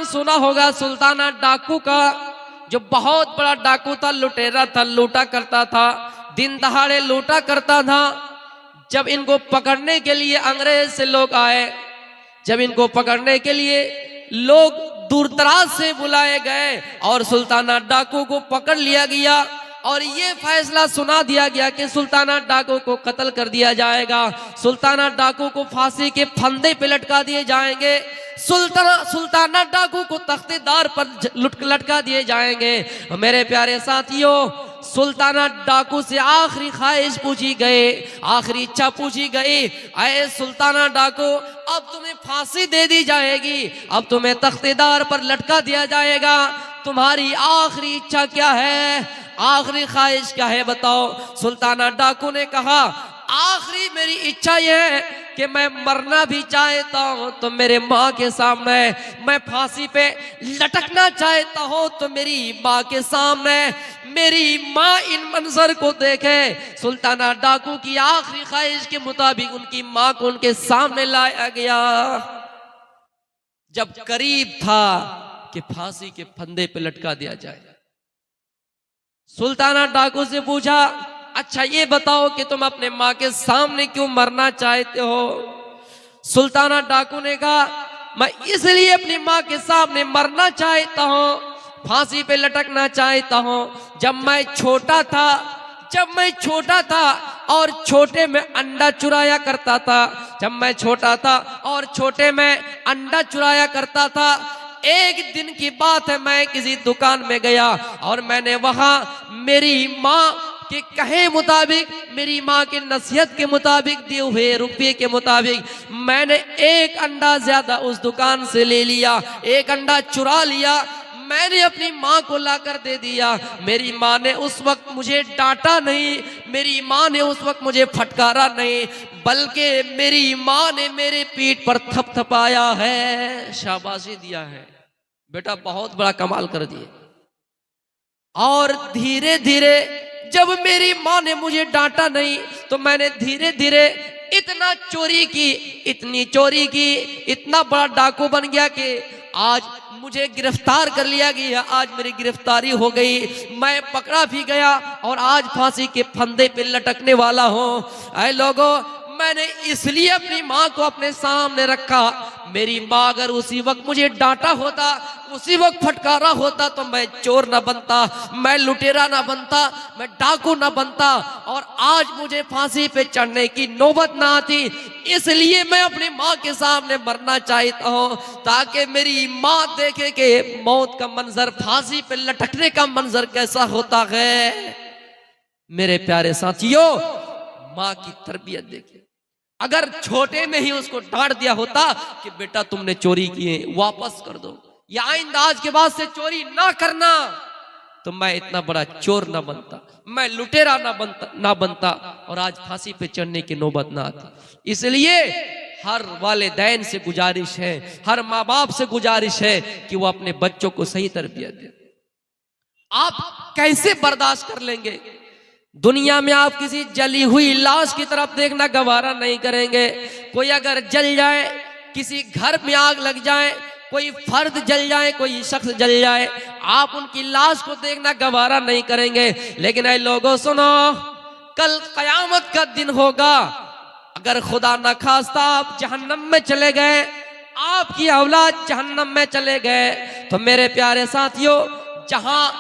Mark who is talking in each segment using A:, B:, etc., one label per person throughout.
A: सुना होगा सुल्ताना डाकू का, जो बहुत बड़ा डाकू था, लुटेरा था, लूटा करता था, दिन दहाड़े लूटा करता था। जब इनको पकड़ने के लिए अंग्रेज से लोग आए, जब इनको पकड़ने के लिए लोग दूर दराज से बुलाए गए और सुल्ताना डाकू को पकड़ लिया गया और ये फैसला सुना दिया गया कि सुल्ताना डाकू को कत्ल कर दिया जाएगा, सुल्ताना डाकू को फांसी के फंदे पे लटका दिए जाएंगे, सुल्ताना डाकू को तख्तेदार पर लटका दिए जाएंगे। मेरे प्यारे साथियों, सुल्ताना डाकू से आखिरी ख्वाहिश पूछी गई, आखिरी इच्छा पूछी गई, अरे सुल्ताना डाकू अब तुम्हें फांसी दे दी जाएगी, अब तुम्हें तख्तेदार पर लटका दिया जाएगा, तुम्हारी आखिरी इच्छा क्या है, आखिरी ख्वाहिश क्या है बताओ। सुल्ताना डाकू ने कहा आखिरी मेरी इच्छा यह है कि मैं मरना भी चाहता हूं तो मेरे माँ के सामने, मैं फांसी पे लटकना चाहता हूं तो मेरी माँ के सामने, मेरी माँ इन मंजर को देखे। सुल्ताना डाकू की आखिरी ख्वाहिश के मुताबिक उनकी माँ को उनके सामने लाया गया। जब करीब था कि फांसी के फंदे पे लटका दिया जाए, सुल्ताना डाकू से पूछा अच्छा ये बताओ कि तुम अपने माँ के सामने क्यों मरना चाहते हो। सुल्ताना डाकू ने कहा मैं इसलिए अपनी माँ के सामने मरना चाहता हूँ, फांसी पे लटकना चाहता हूँ। जब मैं छोटा था और छोटे में अंडा चुराया करता था, जब मैं छोटा था और छोटे में अंडा चुराया करता था, एक दिन की बात है मैं किसी दुकान में गया और मैंने वहां मेरी माँ के कहे मुताबिक, मेरी माँ की नसीहत के मुताबिक, दिए हुए रुपये के मुताबिक मैंने एक अंडा ज्यादा उस दुकान से ले लिया, एक अंडा चुरा लिया, मैंने अपनी माँ को लाकर दे दिया। मेरी माँ ने उस वक्त मुझे डांटा नहीं, मेरी माँ ने उस वक्त मुझे फटकारा नहीं, बल्कि मेरी माँ ने मेरे पीठ पर थपथपाया है, शाबाशी दिया है, बेटा बहुत बड़ा कमाल कर दिए। और धीरे धीरे जब मेरी माँ ने मुझे डांटा नहीं तो मैंने धीरे धीरे इतना चोरी की, इतनी चोरी की, इतना बड़ा डाकू बन गया कि आज मुझे गिरफ्तार कर लिया गया, आज मेरी गिरफ्तारी हो गई, मैं पकड़ा भी गया और आज फांसी के फंदे पे लटकने वाला हूँ। ऐ लोगों, मैंने इसलिए अपनी माँ को अपने सामने रखा, मेरी माँ अगर उसी वक्त मुझे डांटा होता, उसी वक्त फटकारा होता तो मैं चोर ना बनता, मैं लुटेरा ना बनता, मैं डाकू ना बनता और आज मुझे फांसी पे चढ़ने की नौबत ना आती। इसलिए मैं अपनी माँ के सामने मरना चाहता हूँ ताकि मेरी माँ देखे कि मौत का मंजर, फांसी पे लटकने का मंजर कैसा होता है। मेरे प्यारे साथियों, माँ की तरबियत देखिए, अगर छोटे में ही उसको डांट दिया होता कि बेटा तुमने चोरी की है वापस कर दो, या आइंदा आज के बाद से चोरी ना करना, तो मैं इतना बड़ा चोर ना बनता, मैं लुटेरा ना बनता और आज फांसी पे चढ़ने की नौबत ना आती। इसलिए हर वालिदैन से गुजारिश है, हर माँ बाप से गुजारिश है कि वो अपने बच्चों को सही तरबियत दे। आप कैसे बर्दाश्त कर लेंगे? दुनिया में आप किसी जली हुई लाश की तरफ देखना गवारा नहीं करेंगे। कोई अगर जल जाए, किसी घर में आग लग जाए, कोई फर्द जल जाए, कोई शख्स जल जाए, आप उनकी लाश को देखना गवारा नहीं करेंगे। लेकिन ऐ लोगों सुनो, कल कयामत का दिन होगा, अगर खुदा न खास्ता आप जहन्नम में चले गए, आपकी औलाद जहन्नम में चले गए, तो मेरे प्यारे साथियों, जहां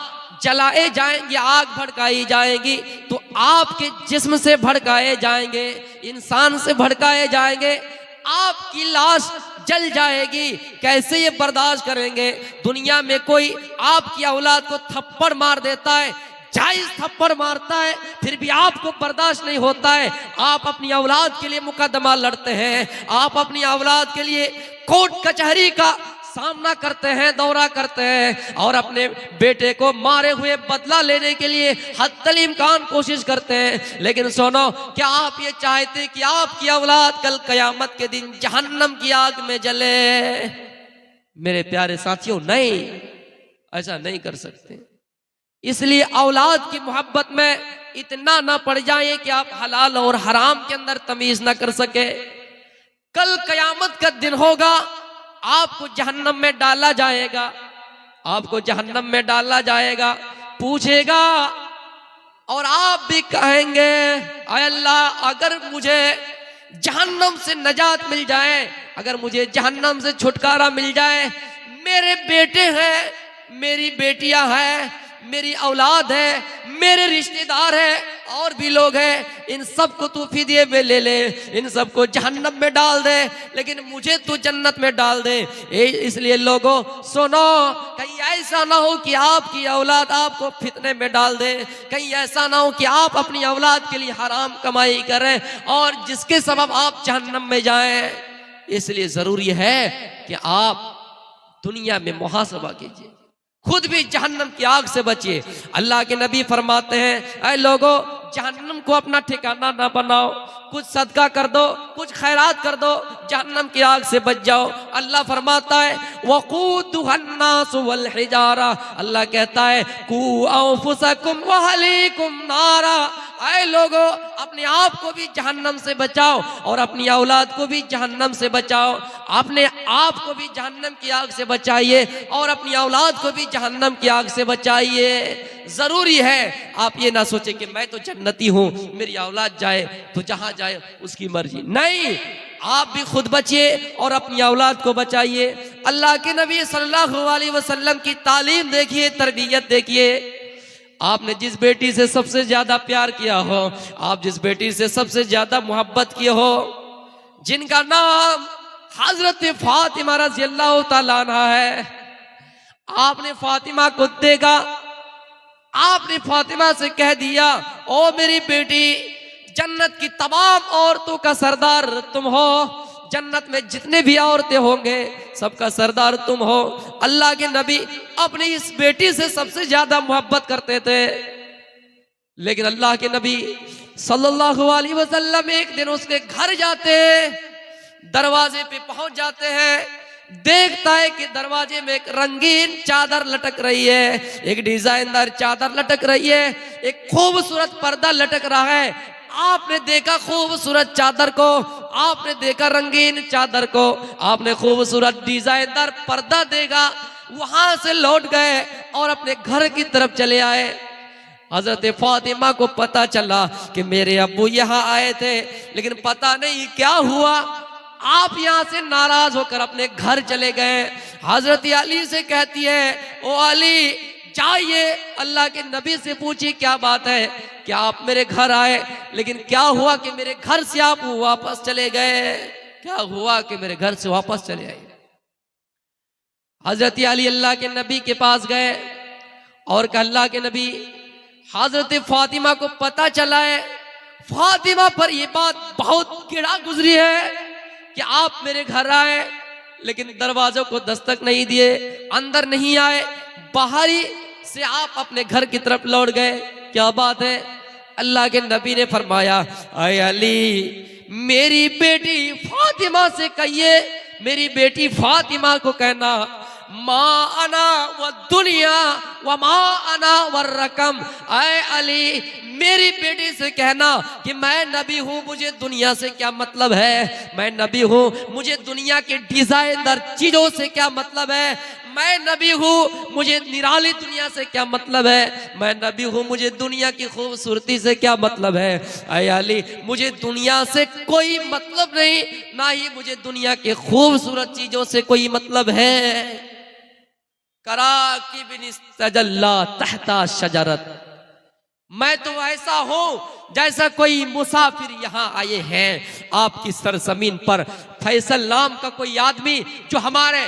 A: जलाए जाएंगे, आग भड़काई जाएगी, तो आपके जिस्म से भड़काए जाएंगे, इंसान से भड़काए जाएंगे, आपकी लाश जल जाएगी। कैसे ये बर्दाश्त करेंगे? दुनिया में कोई आपकी औलाद को थप्पड़ मार देता है, जायज थप्पड़ मारता है, फिर भी आपको बर्दाश्त नहीं होता है। आप अपनी औलाद के लिए मुकदमा लड़ते हैं, आप अपनी औलाद के लिए कोर्ट कचहरी का सामना करते हैं, दौरा करते हैं और अपने बेटे को मारे हुए बदला लेने के लिए हद इम्कान कोशिश करते हैं। लेकिन सुनो, क्या आप ये चाहते कि आपकी औलाद कल कयामत के दिन जहन्नम की आग में जले? मेरे प्यारे साथियों, नहीं, ऐसा नहीं कर सकते। इसलिए औलाद की मोहब्बत में इतना ना पड़ जाए कि आप हलाल और हराम के अंदर तमीज ना कर सके। कल कयामत का दिन होगा, आपको जहन्नम में डाला जाएगा, आपको जहन्नम में डाला जाएगा, पूछेगा और आप भी कहेंगे आय अल्लाह अगर मुझे जहन्नम से नजात मिल जाए, अगर मुझे जहन्नम से छुटकारा मिल जाए, मेरे बेटे हैं, मेरी बेटियां हैं, मेरी औलाद है, मेरे रिश्तेदार हैं, और भी लोग हैं, इन सबको तू फिदिये में ले ले, इन सबको जहन्नम में डाल दे, लेकिन मुझे तू जन्नत में डाल दे। इसलिए लोगों सुनो, कहीं ऐसा ना हो कि आपकी औलाद आपको फितने में डाल दे, कहीं ऐसा ना हो कि आप अपनी औलाद के लिए हराम कमाई करें और जिसके सबब आप जहन्नम में जाएं। इसलिए जरूरी है कि आप दुनिया में मुहासबा कीजिए, खुद भी जहन्नम की आग से बचिए। अल्लाह के नबी फरमाते हैं, ऐ लोगों जहन्नम को अपना ठिकाना ना बनाओ, कुछ सदका कर दो, कुछ खैरात कर दो, जहन्नम की आग से बच जाओ। अल्लाह फरमाता है वक़ूदुहन्नास वल हिजारा, अल्लाह कहता है कू अंफुसकुम व अहलीकुम नारा, ऐ लोगों अपने आप को भी जहन्नम से बचाओ और अपनी औलाद को भी जहन्नम से बचाओ। अपने आप को भी जहन्नम की आग से बचाइए और अपनी औलाद को भी जहन्नम की आग से बचाइए। जरूरी है आप ये ना सोचे कि मैं तो जन्नती हूँ, मेरी औलाद जाए तो जहां जाए उसकी मर्जी, नहीं, आप भी खुद बचिए और अपनी औलाद को बचाइए। अल्लाह के नबी सल्लल्लाहु अलैहि वसल्लम की तालीम देखिए, तरबियत देखिए। आपने जिस बेटी से सबसे ज्यादा प्यार किया हो, आप जिस बेटी से सबसे ज्यादा मोहब्बत किए हो, जिनका नाम हजरत फातिमा रज़ियल्लाहु ताला अन्हा है, आपने फातिमा को देखा, आपने फातिमा से कह दिया ओ मेरी बेटी, जन्नत की तमाम औरतों का सरदार तुम हो, जन्नत में जितने भी औरतें होंगे सबका सरदार तुम हो। अल्लाह के नबी अपनी इस बेटी से सबसे ज्यादा मोहब्बत करते थे, लेकिन अल्लाह के नबी सल्लल्लाहु अलैहि वसल्लम एक दिन उसके घर जाते, दरवाजे पे पहुंच जाते हैं, देखता है कि दरवाजे में एक रंगीन चादर लटक रही है, एक डिजाइनदार चादर लटक रही है, एक खूबसूरत पर्दा लटक रहा है। आपने देखा खूबसूरत चादर को, आपने देखा रंगीन चादर को, आपने खूबसूरत डिजाइनदार पर्दा देखा, वहां से लौट गए और अपने घर की तरफ चले आए। हजरत फातिमा को पता चला कि मेरे अब्बू यहाँ आए थे, लेकिन पता नहीं क्या हुआ, आप यहाँ से नाराज होकर अपने घर चले गए। हजरत अली से कहती है ओ अली जाइए अल्लाह के नबी से पूछिए क्या बात है, क्या आप मेरे घर आए, लेकिन क्या हुआ कि मेरे घर से आप वापस चले गए, क्या हुआ कि मेरे घर से वापस चले आए। हजरत अली अल्लाह के नबी के पास गए और कहा अल्लाह के नबी, हजरत फातिमा को पता चला है, फातिमा पर यह बात बहुत कीड़ा गुजरी है कि आप मेरे घर आए लेकिन दरवाजों को दस्तक नहीं दिए, अंदर नहीं आए, बाहरी से आप अपने घर की तरफ लौट गए, क्या बात है। अल्लाह के नबी ने फरमाया अय अली मेरी बेटी फातिमा से कहिए, मेरी बेटी फातिमा को कहना माँ अना व दुनिया व माँ अना व रकम, अय अली मेरी बेटी से कहना कि मैं नबी हूँ, मुझे दुनिया से क्या मतलब है, मैं नबी हूँ, मुझे दुनिया के डिजाइनर चीजों से क्या मतलब है, मैं नबी हूँ, मुझे निराली दुनिया से क्या मतलब है, मैं नबी हूँ, मुझे दुनिया की खूबसूरती से क्या मतलब है। अय अली मुझे दुनिया से कोई मतलब नहीं, ना ही मुझे दुनिया के खूबसूरत चीजों से कोई मतलब है। करा की बिनिस्तजल्ला तहता शजरत, मैं तो ऐसा हूं जैसा कोई मुसाफिर यहाँ आए हैं आपकी सरजमीन पर। फैसल नाम का कोई आदमी जो हमारे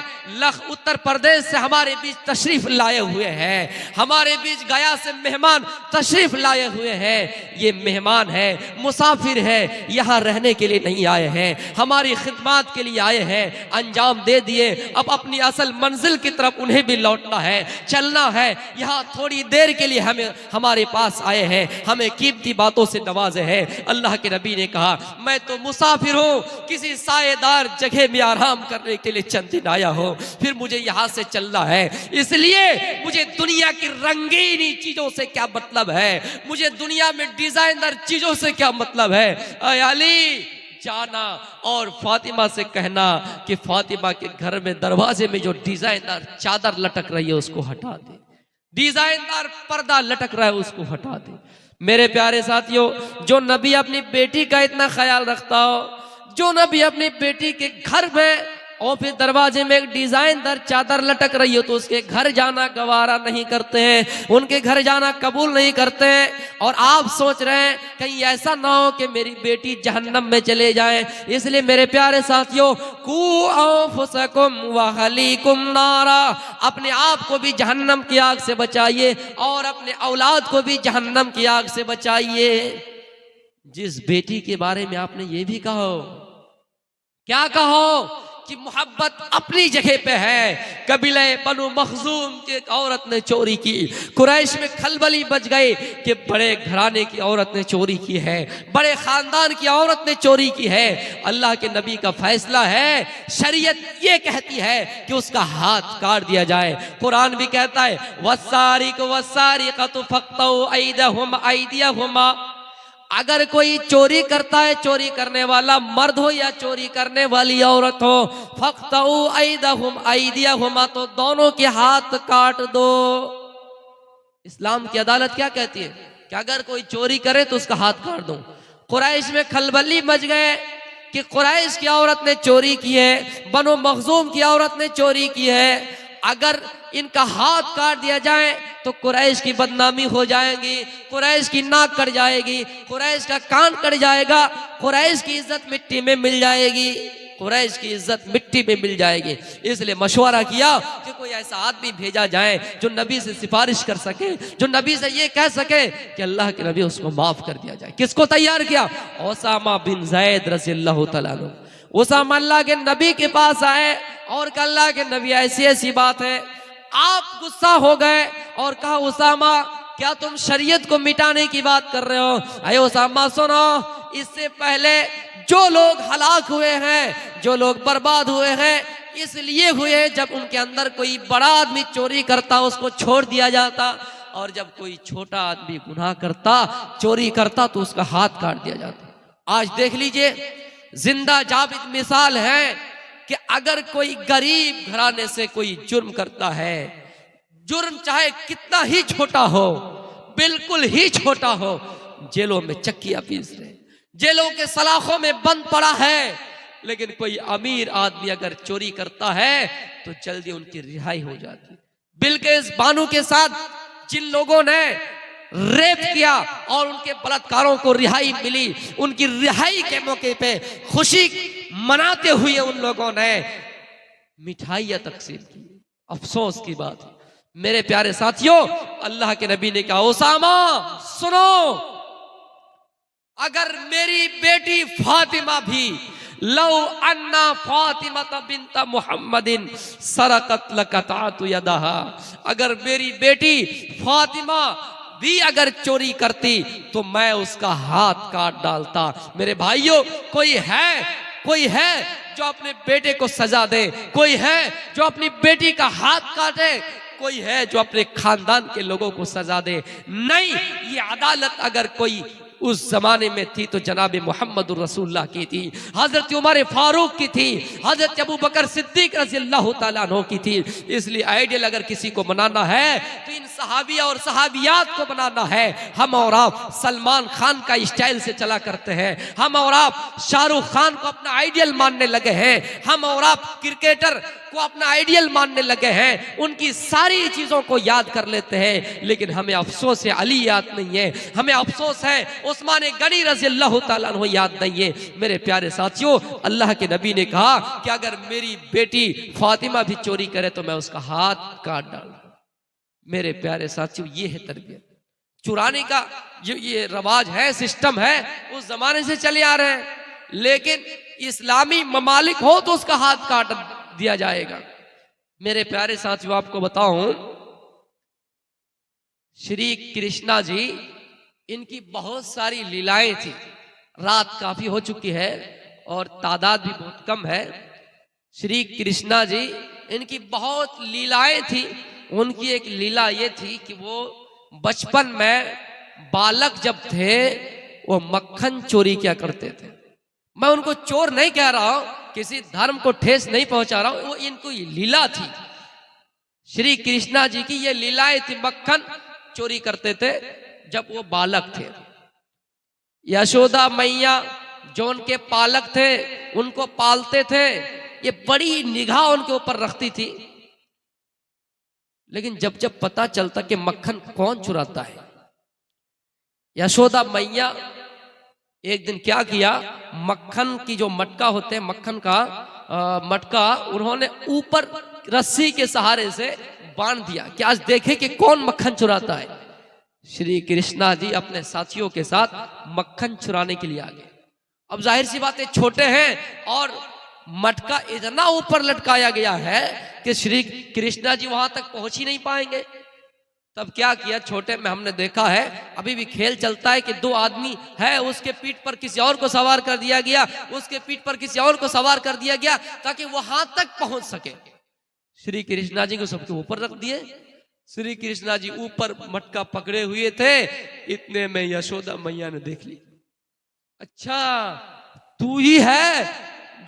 A: उत्तर प्रदेश से हमारे बीच तशरीफ लाए हुए हैं, हमारे बीच गया से मेहमान तशरीफ लाए हुए हैं, ये मेहमान है, मुसाफिर है, यहाँ रहने के लिए नहीं आए हैं, हमारी खिदमत के लिए आए हैं, अंजाम दे दिए, अब अपनी असल मंजिल की तरफ उन्हें भी लौटना है, चलना है, यहाँ थोड़ी देर के लिए हमें हमारे पास आए हैं, हमें कीमती बातों से नवाजे हैं। अल्लाह के नबी ने कहा मैं तो मुसाफिर हूँ, किसी सायेदार जगह में आराम करने के लिए चंद दिन आया हूँ, फिर मुझे यहाँ से चलना है, इसलिए मुझे दुनिया की रंगीनी चीजों से क्या मतलब है, मुझे दुनिया में डिजाइनर चीजों से क्या मतलब है। अय अली जाना और फातिमा से कहना कि फातिमा के घर में दरवाजे में जो डिजाइनदार चादर लटक रही है उसको हटा दे, डिजाइनदार पर्दा लटक रहा है उसको हटा दे। मेरे प्यारे साथियों, जो नबी अपनी बेटी का इतना ख्याल रखता हो, जो नबी अपनी बेटी के घर में और फिर दरवाजे में एक डिजाइनदार चादर लटक रही हो तो उसके घर जाना गवारा नहीं करते हैं, उनके घर जाना कबूल नहीं करते हैं। और आप सोच रहे हैं कहीं ऐसा ना हो कि मेरी बेटी जहन्नम में चले जाए। इसलिए मेरे प्यारे साथियों, कू अंफुसकुम व अहलीकुम नारा, अपने आप को भी जहन्नम की आग से बचाइए और अपने औलाद को भी जहन्नम की आग से बचाइए। जिस बेटी के बारे में आपने ये भी कहो, क्या कहो कि मोहब्बत अपनी जगह पे है। कबीले बनु मखजूम की एक औरत ने चोरी की, कुरैश में खलबली बच गए कि बड़े घराने की औरत ने चोरी की है, बड़े खानदान की औरत ने चोरी की है। अल्लाह के नबी का फैसला है, शरीयत ये कहती है कि उसका हाथ काट दिया जाए। कुरान भी कहता है वस्सारिक वस्सारिकतु फक्तउ ऐदहुम ऐदियहुमा, अगर कोई चोरी करता है, चोरी करने वाला मर्द हो या चोरी करने वाली औरत हो, फक्तउ ऐदहुम ऐदियहुमा, तो दोनों के हाथ काट दो। इस्लाम की अदालत क्या कहती है कि अगर कोई चोरी करे तो उसका हाथ काट दो। कुरैश में खलबली मच गए कि कुरैश की औरत ने चोरी की है, बनो मखजूम की औरत ने चोरी की है, अगर इनका हाथ काट दिया जाए तो कुरैश की बदनामी हो जाएगी, कुरैश की नाक कट जाएगी, कुरैश का कान कट जाएगा, कुरैश की इज्जत मिट्टी में मिल जाएगी, कुरैश की इज्जत मिट्टी में मिल जाएगी। इसलिए मशवरा किया कि कोई ऐसा आदमी भेजा जाए जो नबी से सिफारिश कर सके, जो नबी से ये कह सके कि अल्लाह के नबी उसको माफ कर दिया जाए। किसको तैयार किया? उसामा बिन ज़ैद रज़ियल्लाहु तआला अन्हु। उसामा अल्लाह के नबी के पास आए और कहा अल्लाह के नबी ऐसी ऐसी बात है। आप गुस्सा हो गए और कहा उसामा क्या तुम शरीयत को मिटाने की बात कर रहे हो? अरे उसामा सुनो, इससे पहले जो लोग हलाक हुए हैं, जो लोग बर्बाद हुए हैं, इसलिए हुए जब उनके अंदर कोई बड़ा आदमी चोरी करता उसको छोड़ दिया जाता, और जब कोई छोटा आदमी गुनाह करता, चोरी करता, तो उसका हाथ काट दिया जाता। आज देख लीजिए, जिंदा जाबित मिसाल है कि अगर कोई गरीब घराने से कोई जुर्म करता है, जुर्म चाहे कितना ही छोटा हो, बिल्कुल ही छोटा हो, जेलों में चक्कियां पीस रहे, जेलों के सलाखों में बंद पड़ा है। लेकिन कोई अमीर आदमी अगर चोरी करता है तो जल्दी उनकी रिहाई हो जाती। बिल्किस बानो के साथ जिन लोगों ने रेप किया और उनके बलात्कारों को रिहाई मिली, उनकी रिहाई के मौके पे खुशी मनाते हुए उन लोगों ने मिठाइयां तकसीम की। अफसोस की बात है मेरे प्यारे साथियों, अल्लाह के नबी ने कहा उसामा सुनो, अगर मेरी बेटी फातिमा भी लौ अन्ना फातिमा बिन्त मुहम्मदिन सरकत लकतातु यदहा, अगर मेरी बेटी फातिमा भी अगर चोरी करती तो मैं उसका हाथ काट डालता। मेरे भाइयों, कोई है जो अपने बेटे को सजा दे, कोई है जो अपनी बेटी का हाथ काटे, कोई है जो अपने खानदान के लोगों को सजा दे? नहीं, ये अदालत अगर कोई उस जमाने में थी तो जनाब मोहम्मद रसूलुल्लाह की थी, हजरत उमर फारूक की थी, हजरत अबू बकर सिद्दीक रज़ियल्लाहु ताला अन्हु की थी। इसलिए आइडियल अगर किसी को बनाना है तो इन सहाबिया और सहाबियात को बनाना है। हम और आप सलमान खान का स्टाइल से चला करते हैं, हम और आप शाहरुख खान को अपना आइडियल मानने लगे हैं, हम और आप क्रिकेटर को अपना आइडियल मानने लगे हैं, उनकी सारी चीजों को याद कर लेते हैं। लेकिन हमें अफसोस है अली याद नहीं है, हमें अफसोस है उस्मान गनी रज़ियल्लाहु ताला अन्हु याद नहीं है। मेरे प्यारे साथियों, अल्लाह के नबी ने कहा कि अगर मेरी बेटी फातिमा भी चोरी करे तो मैं उसका हाथ काट डालूंगा। मेरे प्यारे साथियों, ये है तरबियत। चुराने का ये रवाज है, सिस्टम है, उस जमाने से चले आ रहे हैं, लेकिन इस्लामी ममालिक हो तो उसका हाथ काट दिया जाएगा। मेरे प्यारे साथियों, आपको बताऊं, श्री कृष्णा जी, इनकी बहुत सारी लीलाएं थी। रात काफी हो चुकी है और तादाद भी बहुत कम है। श्री कृष्णा जी, इनकी बहुत लीलाएं थी। उनकी एक लीला ये थी कि वो बचपन में बालक जब थे वो मक्खन चोरी किया करते थे। मैं उनको चोर नहीं कह रहा हूं, किसी धर्म को ठेस नहीं पहुंचा रहा हूं, वो इनको लीला थी। श्री कृष्णा जी की ये लीलाएं थी। मक्खन चोरी करते थे जब वो बालक थे। यशोदा मैया जो उनके पालक थे, उनको पालते थे, ये बड़ी निगाह उनके ऊपर रखती थी। लेकिन जब जब पता चलता कि मक्खन कौन चुराता है, यशोदा मैया एक दिन क्या किया, मक्खन की जो मटका होते हैं, मक्खन का मटका उन्होंने ऊपर रस्सी के सहारे से बांध दिया कि आज देखे कि कौन मक्खन चुराता है। श्री कृष्णा जी अपने साथियों के साथ मक्खन चुराने के लिए आ गए। अब जाहिर सी बात है, छोटे हैं और मटका इतना ऊपर लटकाया गया है कि श्री कृष्णा जी वहां तक पहुंच ही नहीं पाएंगे। तब क्या किया, छोटे में हमने देखा है, अभी भी खेल चलता है कि दो आदमी है, उसके पीठ पर किसी और को सवार कर दिया गया, उसके पीठ पर किसी और को सवार कर दिया गया ताकि वहां तक पहुंच सके। श्री कृष्णा जी को सबके ऊपर रख दिए। श्री कृष्णा जी ऊपर मटका पकड़े हुए थे, इतने में यशोदा मैया ने देख ली, अच्छा तू ही है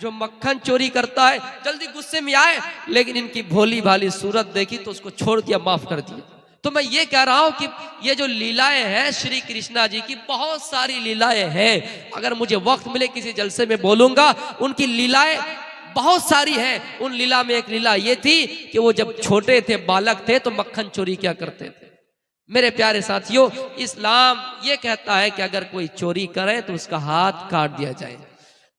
A: जो मक्खन चोरी करता है। जल्दी गुस्से में आए, लेकिन इनकी भोली भाली सूरत देखी तो उसको छोड़ दिया, माफ कर दिया। तो मैं ये कह रहा हूं कि ये जो लीलाएं हैं श्री कृष्णा जी की, बहुत सारी लीलाएं हैं। अगर मुझे वक्त मिले किसी जलसे में बोलूंगा, उनकी लीलाएं बहुत सारी हैं। उन लीला में एक लीला ये थी कि वो जब छोटे थे, बालक थे, तो मक्खन चोरी क्या करते थे। मेरे प्यारे साथियों, इस्लाम ये कहता है कि अगर कोई चोरी करे तो उसका हाथ काट दिया जाए।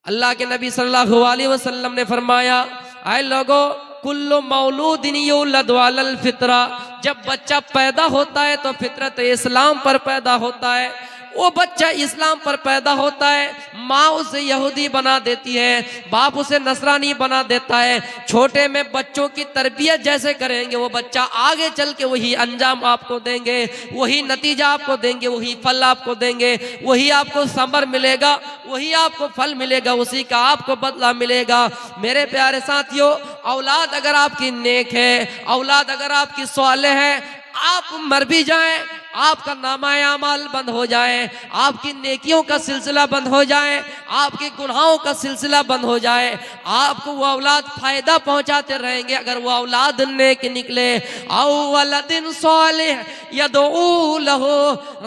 A: अल्लाह के नबी सल्लल्लाहु अलैहि वसल्लम ने फरमाया, आए लोगो कुल्लु मौलूदिन युलदु अलल फितरा, जब बच्चा पैदा होता है तो फितरत इस्लाम पर पैदा होता है। वो बच्चा इस्लाम पर पैदा होता है, माँ उसे यहूदी बना देती है, बाप उसे नसरानी बना देता है। छोटे में बच्चों की तरबियत जैसे करेंगे, वो बच्चा आगे चल के वही अंजाम आपको देंगे, वही नतीजा आपको देंगे, वही फल आपको देंगे, वही आपको समर मिलेगा, वही आपको फल मिलेगा, उसी का आपको बदला मिलेगा। मेरे प्यारे साथियों, औलाद अगर आपकी नेक है, औलाद अगर आपकी स्वालेह है, आप मर भी जाएं, आपका नामा-ए-आमाल बंद हो जाए, आपकी नेकियों का सिलसिला बंद हो जाए, आपके गुनाहों का सिलसिला बंद हो जाए, आपको वो औलाद फायदा पहुंचाते रहेंगे अगर वो औलाद नेक निकले। औवलदिन सालिह यदऊ लहू,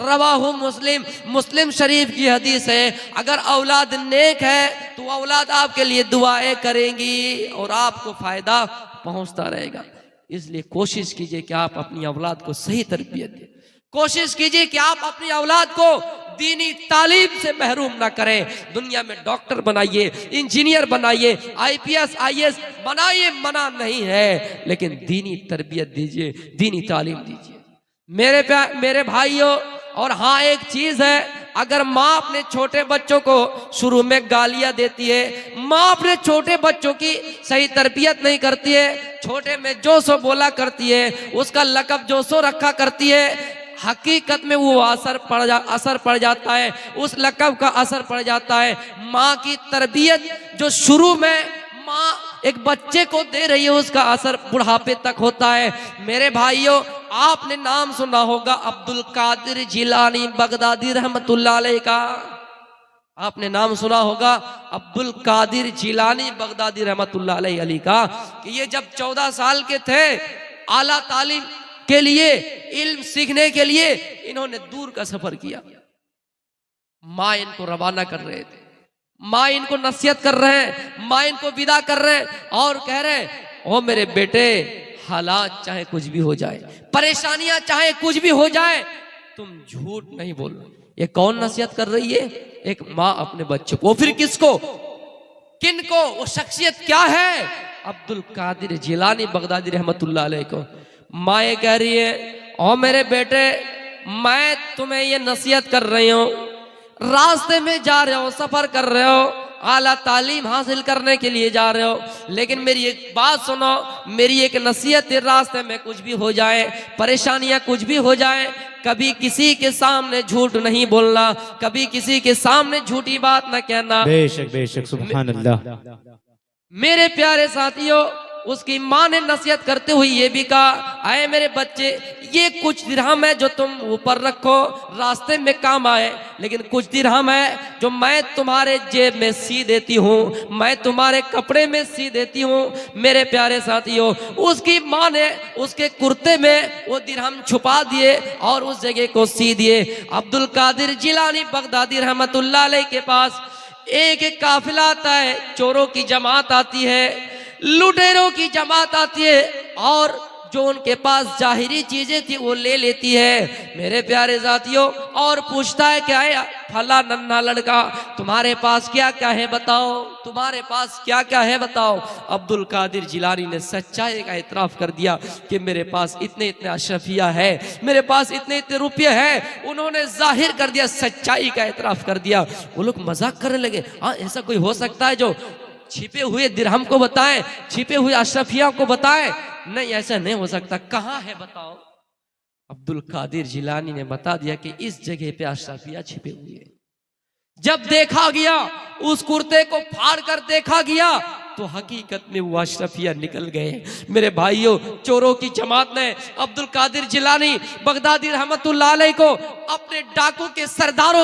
A: रवाहु मुस्लिम, मुस्लिम शरीफ की हदीस है। अगर औलाद नेक है तो औलाद आपके लिए दुआएं करेंगी और आपको फायदा पहुंचता रहेगा। इसलिए कोशिश कीजिए कि आप अपनी औलाद को सही तरबियत दें। कोशिश कीजिए कि आप अपनी औलाद को दीनी तालीम से महरूम ना करें। दुनिया में डॉक्टर बनाइए, इंजीनियर बनाइए, आईपीएस आईएएस बनाइए, मना नहीं है, लेकिन दीनी तरबियत दीजिए, दीनी तालीम दीजिए। मेरे भाइयों, और हाँ एक चीज है, अगर माँ अपने छोटे बच्चों को शुरू में गालियां देती है, माँ अपने छोटे बच्चों की सही तरबियत नहीं करती है, छोटे में जो सो बोला करती है, उसका लकब जो सो रखा करती है, हकीकत में वो असर पड़ जाता है, उस लकब का असर पड़ जाता है। माँ की तरबियत जो शुरू में माँ एक बच्चे को दे रही है, उसका असर बुढ़ापे तक होता है। मेरे भाइयों, आपने नाम सुना होगा अब्दुल कादिर जिलानी बगदादी रहमतुल्लाह अलैह का। आपने नाम सुना होगा अब्दुल कादिर जिलानी बगदादी रहमतुल्लाह अलैह का, कि ये जब 14 साल के थे, आला तालीम के लिए, इल्म सीखने के लिए इन्होंने दूर का सफर किया। माँ इनको रवाना कर रहे थे, माँ इनको नसीहत कर रहे हैं, माँ इनको विदा कर रहे हैं और कह रहे हैं, ओ मेरे बेटे, हालात चाहे कुछ भी हो जाए, परेशानियां चाहे कुछ भी हो जाए, तुम झूठ नहीं बोलना। ये कौन नसीहत कर रही है? एक माँ अपने बच्चों को। फिर किसको, किनको? वो शख्सियत क्या है? अब्दुल कादिर जिलानी बगदादी रहमतुल्लाह अलैह को। माँ ये कह रही है, ओ मेरे बेटे, मैं तुम्हें ये नसीहत कर रही हूँ, रास्ते में जा रहे हो, सफर कर रहे हो, आला तालीम हासिल करने के लिए जा रहे हो, लेकिन मेरी एक बात सुनो, मेरी एक नसीहत है, रास्ते में कुछ भी हो जाए, परेशानियां कुछ भी हो जाए, कभी किसी के सामने झूठ नहीं बोलना, कभी किसी के सामने झूठी बात न कहना।
B: बेशक बेशक, सुभान अल्लाह।
A: मेरे प्यारे साथियों, उसकी माँ ने नसीहत करते हुए ये भी कहा, आए मेरे बच्चे, ये कुछ दिरहम है जो तुम ऊपर रखो, रास्ते में काम आए, लेकिन कुछ दिरहम है जो मैं तुम्हारे जेब में सी देती हूँ, मैं तुम्हारे कपड़े में सी देती हूँ। मेरे प्यारे साथियों, उसकी माँ ने उसके कुर्ते में वो दिरहम छुपा दिए और उस जगह को सी दिए। अब्दुल कादिर जिलानी बगदादी रहमतुल्लाह अलैह के पास एक एक काफिला आता है, चोरों की जमात आती है, लुटेरों की जमात आती है, और जो उनके पास जाहिरी चीजें थी वो ले लेती है मेरे प्यारे साथियों, और पूछता है क्या है फला नन्हा लड़का, तुम्हारे पास क्या क्या है बताओ, तुम्हारे पास क्या क्या है बताओ। अब्दुल कादिर जिलानी ने सच्चाई का इतराफ कर दिया कि मेरे पास इतने इतने अशरफिया है, मेरे पास इतने इतने रुपये हैं। उन्होंने जाहिर कर दिया, सच्चाई का इतराफ कर दिया। वो लोग मजाक करने लगे, हाँ ऐसा कोई हो सकता है जो छिपे हुए दिरहम को बताए, छिपे हुए अशरफिया को बताए? नहीं, ऐसा नहीं हो सकता, कहाँ है बताओ। अब्दुल कादिर जिलानी ने बता दिया कि इस जगह पे अशरफिया छिपे हुए हैं। जब देखा गया, उस कुर्ते को फाड़ कर देखा गया, तो हकीकत में वो अशरफिया निकल गए। मेरे भाइयों, चोरों की जमात ने अब्दुल कादिर जिलानी बगदादी रहमतुल्लाह अलैह को अपने डाकू के सरदार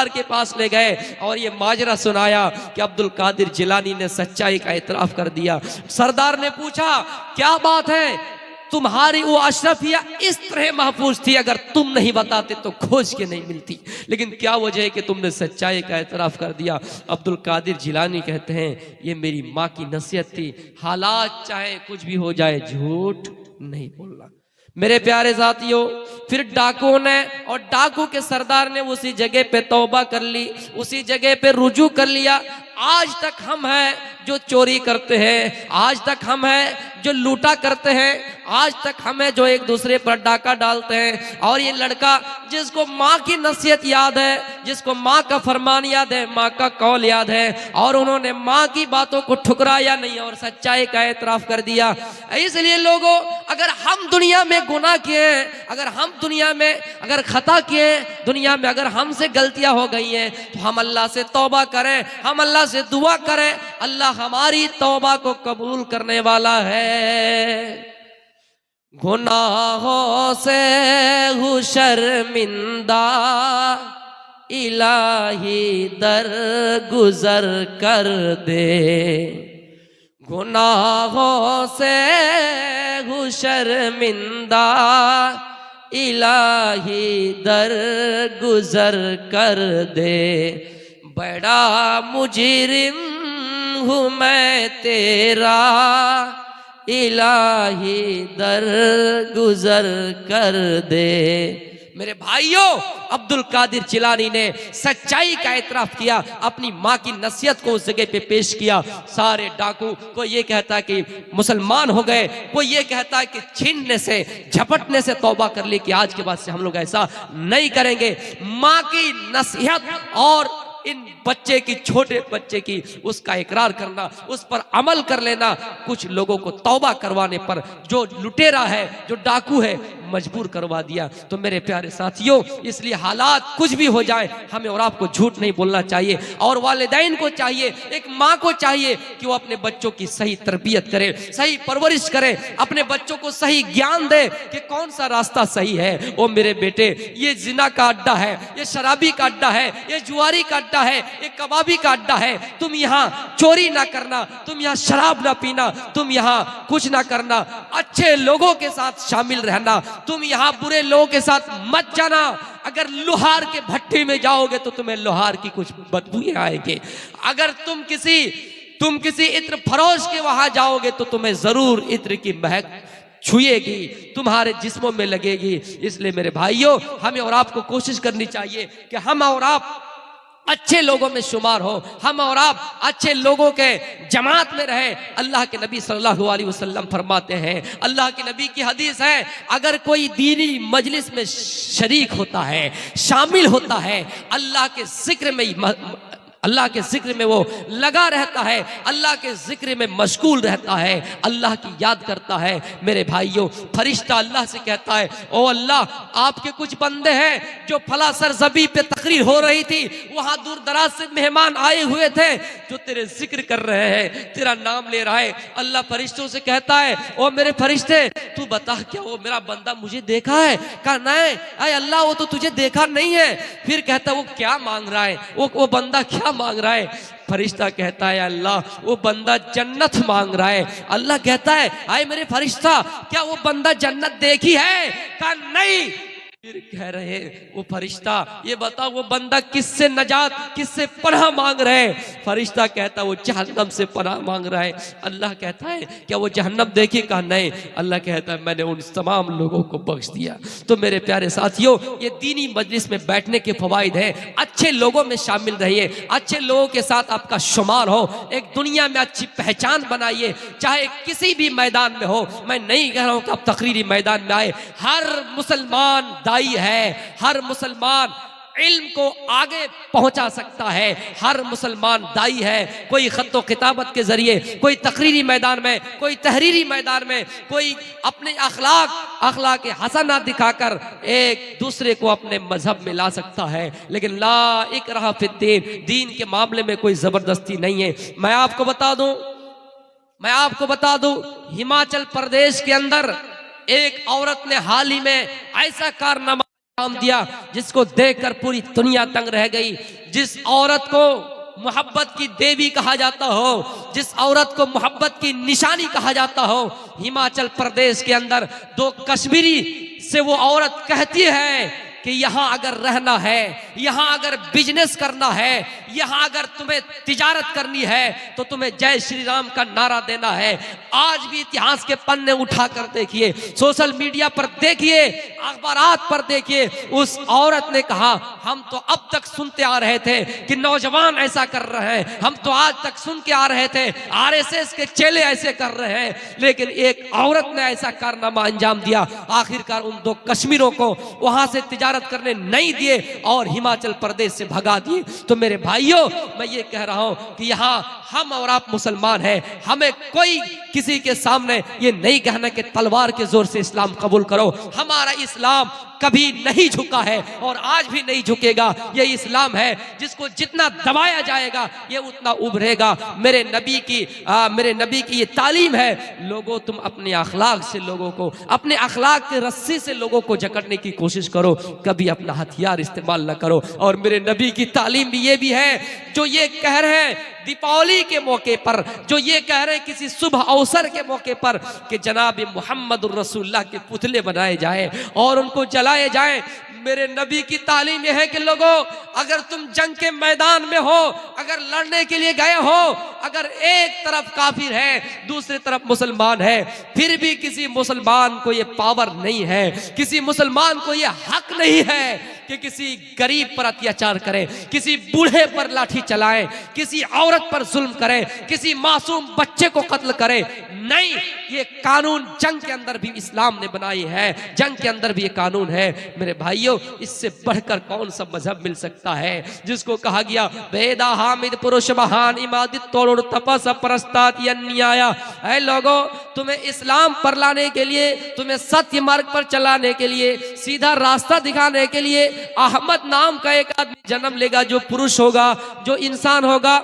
A: के पास ले गए और ये माजरा सुनाया कि अब्दुल कादिर जिलानी ने सच्चाई का इतराफ कर दिया। सरदार ने पूछा, क्या बात है, तुम्हारी वो अशरफिया इस तरह महफूज थी, अगर तुम नहीं बताते तो खोज के नहीं मिलती, लेकिन क्या वजह है कि तुमने सच्चाई का एतराफ कर दिया? अब्दुल कादिर जिलानी कहते हैं, ये मेरी माँ की नसीहत थी, हालात चाहे कुछ भी हो जाए झूठ नहीं बोलना। मेरे प्यारे साथियों, फिर डाकुओं ने और डाकू के सरदार ने उसी जगह पे तौबा कर ली, उसी जगह पे रुजू कर लिया। आज तक हम हैं जो चोरी करते हैं, आज तक हम हैं जो लूटा करते हैं, आज तक हम हैं जो एक दूसरे पर डाका डालते हैं। और ये लड़का जिसको माँ की नसीहत याद है, जिसको माँ का फरमान याद है, माँ का कौल याद है, और उन्होंने माँ की बातों को ठुकराया नहीं और सच्चाई का एतराफ कर दिया। इसलिए लोगों, अगर हम दुनिया में गुनाह किए हैं, अगर हम दुनिया में अगर खता किए, दुनिया में अगर हमसे गलतियां हो गई हैं, तो हम अल्लाह से तौबा करें, हम अल्लाह से दुआ करें, अल्लाह हमारी तौबा को कबूल करने वाला है। गुनाहों से हूँ शर्मिंदा, इलाही दर गुजर कर दे। गुनाहों से हूँ शर्मिंदा, इलाही दर गुजर कर दे। बड़ा मुजरिम हूँ मैं तेरा, इलाही दर गुजर कर दे। मेरे भाइयों, अब्दुल कादिर जिलानी ने सच्चाई का एतराफ किया, अपनी माँ की नसीहत को उस जगह पे पेश किया। सारे डाकू, कोई ये कहता है कि मुसलमान हो गए, कोई ये कहता है कि छीनने से झपटने से तौबा कर ली कि आज के बाद से हम लोग ऐसा नहीं करेंगे। माँ की नसीहत और इन बच्चे की, छोटे बच्चे की, उसका इकरार करना, उस पर अमल कर लेना, कुछ लोगों को तौबा करवाने पर जो लुटेरा है, जो डाकू है, मजबूर करवा दिया। तो मेरे प्यारे साथियों, इसलिए हालात कुछ भी हो जाए, हमें और आपको झूठ नहीं बोलना चाहिए। और वालिदैन को चाहिए, एक माँ को चाहिए कि वो अपने बच्चों की सही तरबियत करे, सही परवरिश करे, अपने बच्चों को सही ज्ञान दे कि कौन सा रास्ता सही है। ओ मेरे बेटे, ये जिना का अड्डा है, ये शराबी का अड्डा है, ये जुआरी का अड्डा है, ये कबाबी का अड्डा है। तुम यहाँ चोरी ना करना, तुम यहाँ शराब ना पीना, तुम यहाँ कुछ ना करना, अच्छे लोगों के साथ शामिल रहना, तुम यहाँ बुरे लोगों के साथ मत जाना। अगर लोहार के भट्टी में जाओगे तो तुम्हें लोहार की कुछ बदबू आएंगे। अगर तुम किसी इत्र फरोश के वहां जाओगे तो तुम्हें जरूर इत्र की महक छुएगी, तुम्हारे जिस्मों में लगेगी। इसलिए मेरे भाइयों, हमें और आपको कोशिश करनी चाहिए कि हम और आप अच्छे लोगों में शुमार हो, हम और आप अच्छे लोगों के जमात में रहे। अल्लाह के नबी सल्लल्लाहु अलैहि वसल्लम फरमाते हैं, अल्लाह के नबी की हदीस है, अगर कोई दीनी मजलिस में शरीक होता है, शामिल होता है, अल्लाह के जिक्र में अल्लाह के जिक्र में वो लगा रहता है, अल्लाह के जिक्र में मशगूल रहता है, अल्लाह की याद करता है। मेरे भाइयों, फरिश्ता अल्लाह से कहता है, ओ अल्लाह, आपके कुछ बंदे हैं जो फला सरजमी पे तकरीर हो रही थी, वहां दूर दराज से मेहमान आए हुए थे जो तेरे जिक्र कर रहे हैं, तेरा नाम ले रहा है। अल्लाह फरिश्तों से कहता है, ओ मेरे फरिश्ते, तू बता क्या वो मेरा बंदा मुझे देखा है? कहा नहीं, अरे अल्लाह वो तो तुझे देखा नहीं है। फिर कहता वो क्या मांग रहा है, वो बंदा क्या मांग रहा है? फरिश्ता कहता है, अल्लाह वो बंदा जन्नत मांग रहा है। अल्लाह कहता है, आए मेरे फरिश्ता, क्या वो बंदा जन्नत देखी है? कहा नहीं। फिर कह रहे वो फरिश्ता, ये बताओ वो बंदा किससे नजात, किससे पनाह मांग रहे हैं? फरिश्ता कहता वो जहन्नम से पनाह मांग रहा है। अल्लाह कहता है, क्या वो जहन्नम देखी? कहा नहीं। अल्लाह कहता है, मैंने उन तमाम लोगों को बख्श दिया। तो मेरे प्यारे साथियों, ये दीनी मजलिस में बैठने के फवाइद है। अच्छे लोगों में शामिल रहिए, अच्छे लोगों के साथ आपका शुमार हो, एक दुनिया में अच्छी पहचान बनाइए, चाहे किसी भी मैदान में हो। मैं नहीं कह रहा हूं कि आप तकरीरी मैदान में आए, हर मुसलमान दाई है, हर मुसलमान इल्म को आगे पहुंचा सकता है, हर मुसलमान दाई है। कोई खत्तो किताबत के जरिए, कोई तकरीरी मैदान में, कोई तहरीरी मैदान में, कोई अपने अखलाक हसना दिखाकर एक दूसरे को अपने मजहब में ला सकता है। लेकिन ला इकराह फिद्दीन, दीन के मामले में कोई जबरदस्ती नहीं है। मैं आपको बता दूं, हिमाचल प्रदेश के अंदर एक औरत ने हाल ही में ऐसा कारनामा दिया जिसको देखकर पूरी दुनिया तंग रह गई। जिस औरत को मोहब्बत की देवी कहा जाता हो, जिस औरत को मोहब्बत की निशानी कहा जाता हो, हिमाचल प्रदेश के अंदर दो कश्मीरी से वो औरत कहती है कि यहाँ अगर रहना है, यहाँ अगर बिजनेस करना है, यहाँ अगर तुम्हें तिजारत करनी है तो तुम्हें जय श्री राम का नारा देना है। आज भी इतिहास के पन्ने उठाकर देखिए, सोशल मीडिया पर देखिए, अखबारात पर देखिए, उस औरत ने कहा, हम तो अब तक सुनते आ रहे थे कि नौजवान ऐसा कर रहे हैं, हम तो आज तक सुन के आ रहे थे आरएसएस के चेले ऐसे कर रहे हैं, लेकिन एक औरत ने ऐसा कारनामा अंजाम दिया। आखिरकार उन दो कश्मीरों को वहां से तिजारत करने नहीं दिए और हिमाचल प्रदेश से भगा दिए। तो मेरे भाइयों, मैं ये कह रहा हूं कि यहाँ हम और आप मुसलमान हैं, हमें कोई किसी के सामने ये नहीं कहना कि तलवार के जोर से इस्लाम कबूल करो। हमारा इस्लाम कभी नहीं झुका है और आज भी नहीं झुकेगा। ये इस्लाम है जिसको जितना दबाया जाएगा ये उतना उभरेगा। मेरे नबी की ये तालीम है, लोगों तुम अपने अखलाक से लोगों को, अपने अखलाक के रस्सी से लोगों को जकड़ने की कोशिश करो, कभी अपना हथियार इस्तेमाल न करो। और मेरे नबी की तालीम भी ये भी है, जो ये कह रहे हैं दीपावली के मौके पर, जो ये कह रहे हैं किसी शुभ अवसर के मौके पर कि जनाब मुहम्मद रसूलुल्लाह के पुतले बनाए जाए और उनको जलाए जाए, मेरे नबी की तालीम यह है कि लोगों, अगर तुम जंग के मैदान में हो, अगर लड़ने के लिए गए हो, अगर एक तरफ काफिर है दूसरी तरफ मुसलमान है, फिर भी किसी मुसलमान को ये पावर नहीं है, किसी मुसलमान को ये हक नहीं है कि किसी गरीब पर अत्याचार करे, किसी बूढ़े पर लाठी चलाए, किसी औरत पर जुल्म करे, किसी मासूम बच्चे को कत्ल करे। नहीं, ये कानून जंग के अंदर भी इस्लाम ने बनाई है, जंग के अंदर भी ये कानून है। मेरे भाइयों, इससे बढ़कर कौन सा मजहब मिल सकता है जिसको कहा गया वेदा हामिद पुरुष महान इमादित तोड़ तपस परस्तात न्याया। ऐ लोगों, तुम्हें इस्लाम पर लाने के लिए, तुम्हें सत्य मार्ग पर चलाने के लिए, सीधा रास्ता दिखाने के लिए अहमद नाम का एक आदमी जन्म लेगा, जो पुरुष होगा, जो इंसान होगा,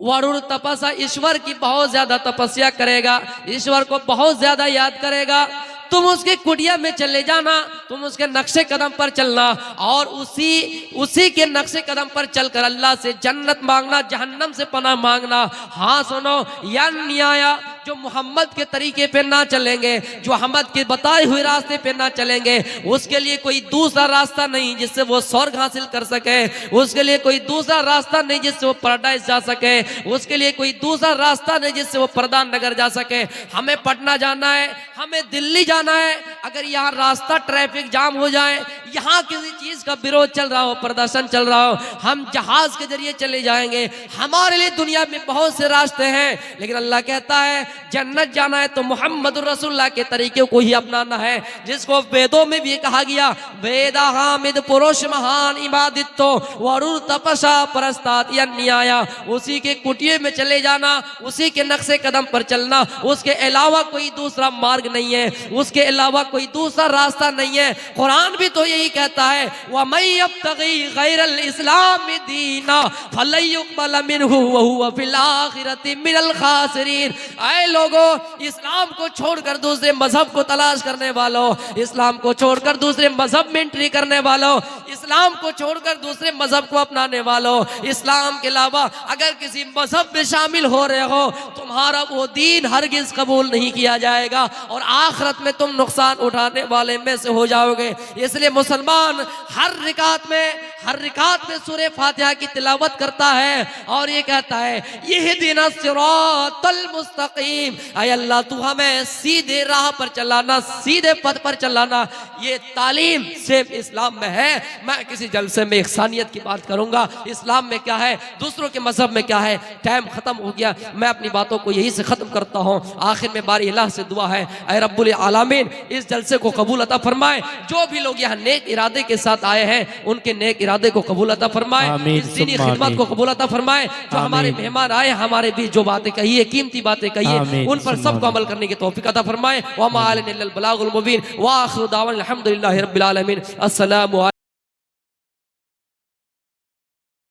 A: वरुण तपस्या, ईश्वर की बहुत ज्यादा तपस्या करेगा, ईश्वर को बहुत ज्यादा याद करेगा। तुम उसकी कुटिया में चले जाना, तुम उसके नक्शे कदम पर चलना और उसी के नक्शे कदम पर चलकर अल्लाह से जन्नत मांगना, जहन्नम से पनाह मांगना। हाँ सुनो, या न्याया, जो मोहम्मद के तरीके पे ना चलेंगे, जो अहमद के बताए हुए रास्ते पे ना चलेंगे, उसके लिए कोई दूसरा रास्ता नहीं जिससे वो स्वर्ग हासिल कर सके, उसके लिए कोई दूसरा रास्ता नहीं जिससे वो पैराडाइज जा सके, उसके लिए कोई दूसरा रास्ता नहीं जिससे वो प्रधान नगर जा सके। हमें पटना जाना है, हमें दिल्ली जाना है, अगर यहाँ रास्ता ट्रैफिक जाम हो जाए, यहाँ किसी चीज का विरोध चल रहा हो, प्रदर्शन चल रहा हो, हम जहाज के जरिए चले जाएंगे। हमारे लिए दुनिया में बहुत से रास्ते हैं, लेकिन अल्लाह कहता है जन्नत जाना है तो मोहम्मद रसूलुल्लाह के तरीके को ही अपनाना है, जिसको वेदों में भी कहा गया वेदा हामिद पुरुष महान इबादितो वरुण तपसा परस्तात न्याया। उसी के कुटिये में चले जाना, उसी के नक्शे कदम पर चलना, उसके अलावा कोई दूसरा मार्ग नहीं है, उसके अलावा कोई दूसरा रास्ता नहीं है। कुरान भी तो यही कहता है वमन यब्तगी गैरल इस्लाम दीना फलन युक़बल मिन्हु व हुवा फिल आखिरति मिनल खासिरीन। ऐ लोगों, इस्लाम को छोड़कर दूसरे मजहब को तलाश करने वालों, इस्लाम को छोड़कर दूसरे मजहब में एंट्री करने वालों, इस्लाम को छोड़कर दूसरे मजहब को अपनाने वालों, इस्लाम के अलावा अगर किसी मजहब में शामिल हो रहे हो, तुम्हारा वो दीन हरगिज कबूल नहीं किया जाएगा और आखिरत में तुम नुकसान उठाने वाले में से हो जाओगे। इसलिए मुसलमान हर रिकात में सूरह फातिहा की तिलावत करता है और ये कहता है यहदिना सिरातल मुस्तकीम, ऐ अल्लाह तू हमें सीधे राह पर चलाना, सीधे पथ पर चलाना। ये तालीम सिर्फ इस्लाम में है। मैं किसी जलसे में इख्सानियत की बात करूंगा, इस्लाम में क्या है, दूसरों के मजहब में क्या है। टाइम खत्म हो गया, मैं अपनी बातों को यही से खत्म करता हूँ। आखिर में बारी अल्लाह से दुआ है, ऐ रब्बुल आलमीन इस जलसे को कबूल अता फरमाए। जो भी लोग यहाँ नेक इरादे के साथ आए हैं उनके नेक इरादे को कबूल अता फरमाए, इस दीनी खिदमत को कबूल अता फरमाए। जो हमारे मेहमान आए, हमारे बीच जो बातें कही है, कीमती बातें कही है, उन पर सबको अमल करने की तौफीक अता फरमाए। व मा अलैना इल्लल बलागुल मुबीन व आखिरु दावाना अल्हम्दुलिल्लाहि रब्बिल आलमीन। अस्सलामु